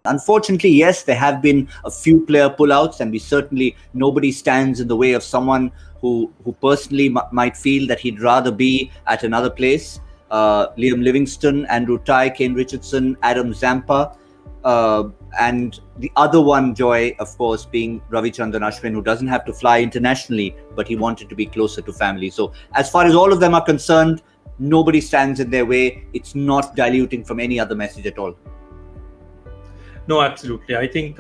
Unfortunately, yes, there have been a few player pullouts, and nobody stands in the way of someone who personally might feel that he'd rather be at another place. Liam Livingston, Andrew Tye, Kane Richardson, Adam Zampa, and the other one, Joy, of course, being Ravichandran Ashwin, who doesn't have to fly internationally, but he wanted to be closer to family. So as far as all of them are concerned, nobody stands in their way. It's not diluting from any other message at all. No, absolutely. I think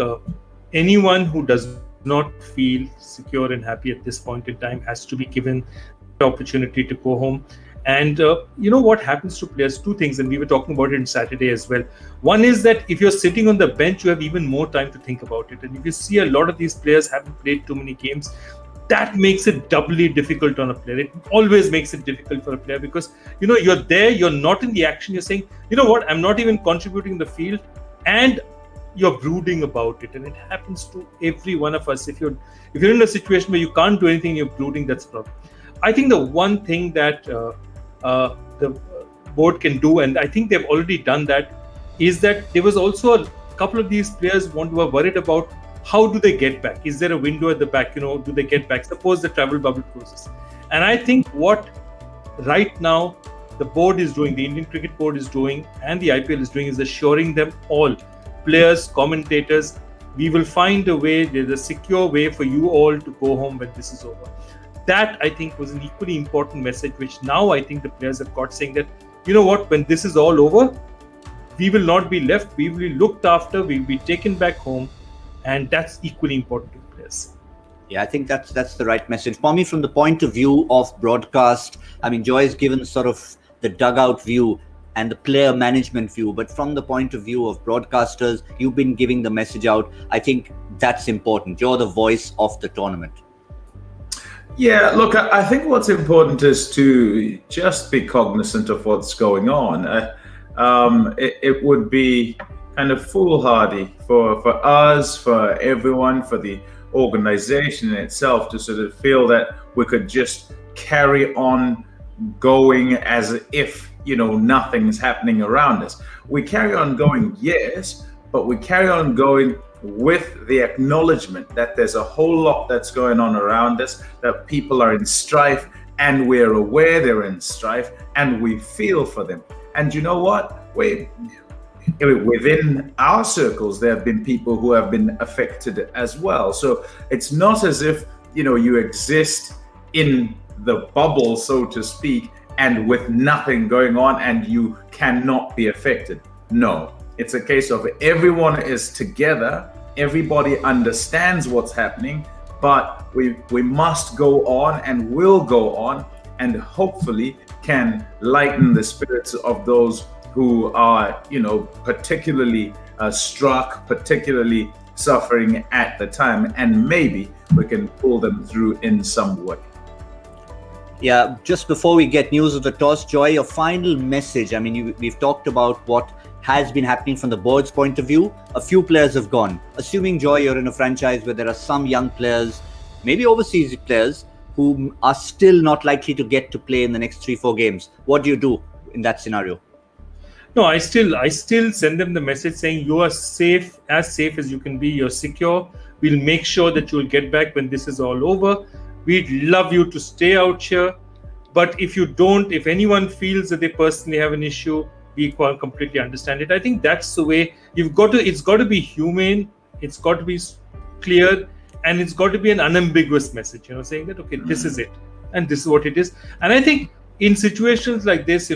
anyone who does not feel secure and happy at this point in time has to be given the opportunity to go home. And what happens to players? Two things, and we were talking about it on Saturday as well. One is that if you're sitting on the bench, you have even more time to think about it. And if you see a lot of these players haven't played too many games, that makes it doubly difficult on a player. It always makes it difficult for a player because, you're there, you're not in the action. You're saying, you know what, I'm not even contributing in the field, and you're brooding about it. And it happens to every one of us. If you're in a situation where you can't do anything, you're brooding, that's a problem. I think the one thing that the board can do, and I think they've already done that, is that there was also a couple of these players were worried about how do they get back? Is there a window at the back? Do they get back? Suppose the travel bubble closes. And I think what right now the board is doing, the Indian Cricket Board is doing, and the IPL is doing, is assuring them all, players, commentators, we will find a way, there's a secure way for you all to go home when this is over. That, I think, was an equally important message, which now I think the players have got, saying that, you know what, when this is all over, we will not be left, we will be looked after, we will be taken back home, and that's equally important to players. Yeah, I think that's the right message. Pommie, from the point of view of broadcast, I mean, Joy has given sort of the dugout view and the player management view, but from the point of view of broadcasters, you've been giving the message out. I think that's important. You're the voice of the tournament. Yeah, look, I think what's important is to just be cognizant of what's going on. It would be kind of foolhardy for us, for everyone, for the organization in itself to sort of feel that we could just carry on going as if, nothing's happening around us. We carry on going, yes, but we carry on going with the acknowledgement that there's a whole lot that's going on around us, that people are in strife, and we're aware they're in strife, and we feel for them. And you know what? Within our circles, there have been people who have been affected as well. So it's not as if, you exist in the bubble, so to speak, and with nothing going on and you cannot be affected. No, it's a case of everyone is together, everybody understands what's happening, but we must go on and will go on, and hopefully can lighten the spirits of those who are, particularly struck, particularly suffering at the time, and maybe we can pull them through in some way. Yeah, just before we get news of the toss, Joy, your final message. I mean, we've talked about what has been happening from the board's point of view. A few players have gone. Assuming, Joy, you're in a franchise where there are some young players, maybe overseas players, who are still not likely to get to play in the next 3-4 games. What do you do in that scenario? No, I still send them the message saying you are safe as you can be. You're secure. We'll make sure that you'll get back when this is all over. We'd love you to stay out here. But if you don't, if anyone feels that they personally have an issue, we completely understand it. I think that's the way it's got to be humane. It's got to be clear, and it's got to be an unambiguous message, saying that, okay, this is it and this is what it is. And I think in situations like this,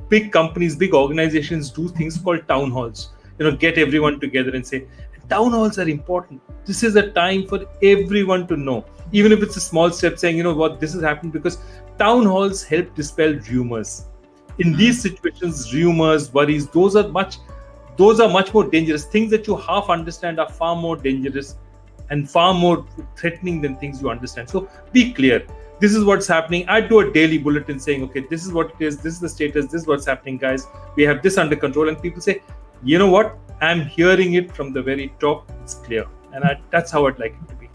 big companies, big organizations do things called town halls, get everyone together and say, town halls are important. This is a time for everyone to know, even if it's a small step, saying, this has happened, because town halls help dispel rumors. In these situations, rumors, worries, those are much more dangerous. Things that you half understand are far more dangerous and far more threatening than things you understand. So be clear. This is what's happening. I do a daily bulletin saying, okay, this is what it is. This is the status. This is what's happening, guys. We have this under control. And people say, you know what? I'm hearing it from the very top. It's clear. And that's how I'd like it to be.